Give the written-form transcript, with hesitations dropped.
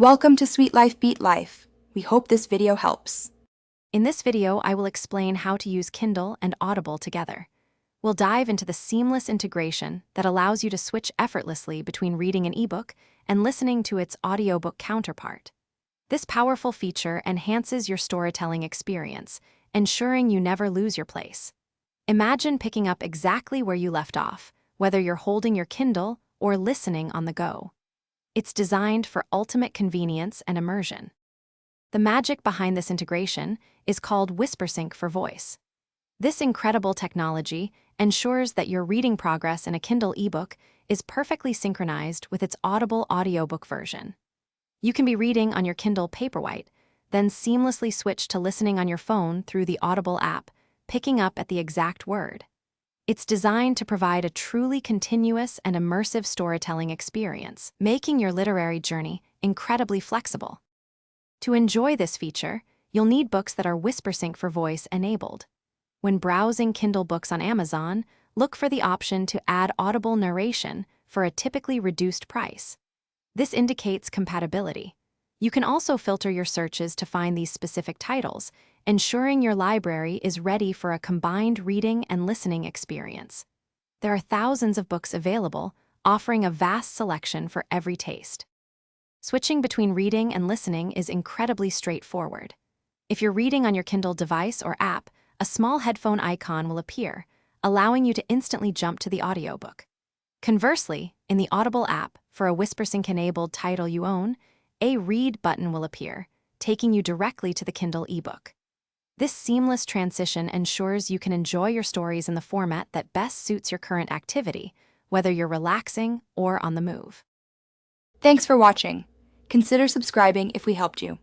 Welcome to Sweet Life Beat Life. We hope this video helps. In this video, I will explain how to use Kindle and Audible together. We'll dive into the seamless integration that allows you to switch effortlessly between reading an ebook and listening to its audiobook counterpart. This powerful feature enhances your storytelling experience, ensuring you never lose your place. Imagine picking up exactly where you left off, whether you're holding your Kindle or listening on the go. It's designed for ultimate convenience and immersion. The magic behind this integration is called Whispersync for voice. This incredible technology ensures that your reading progress in a Kindle ebook is perfectly synchronized with its Audible audiobook version. You can be reading on your Kindle Paperwhite, then seamlessly switch to listening on your phone through the Audible app, picking up at the exact word. It's designed to provide a truly continuous and immersive storytelling experience, making your literary journey incredibly flexible. To enjoy this feature, you'll need books that are Whispersync for voice enabled. When browsing Kindle books on Amazon, look for the option to add audible narration for a typically reduced price. This indicates compatibility. You can also filter your searches to find these specific titles, ensuring your library is ready for a combined reading and listening experience. There are thousands of books available, offering a vast selection for every taste. Switching between reading and listening is incredibly straightforward. If you're reading on your Kindle device or app, a small headphone icon will appear, allowing you to instantly jump to the audiobook. Conversely, in the Audible app, for a Whispersync-enabled title you own, a Read button will appear, taking you directly to the Kindle ebook. This seamless transition ensures you can enjoy your stories in the format that best suits your current activity, whether you're relaxing or on the move. Thanks for watching. Consider subscribing if we helped you.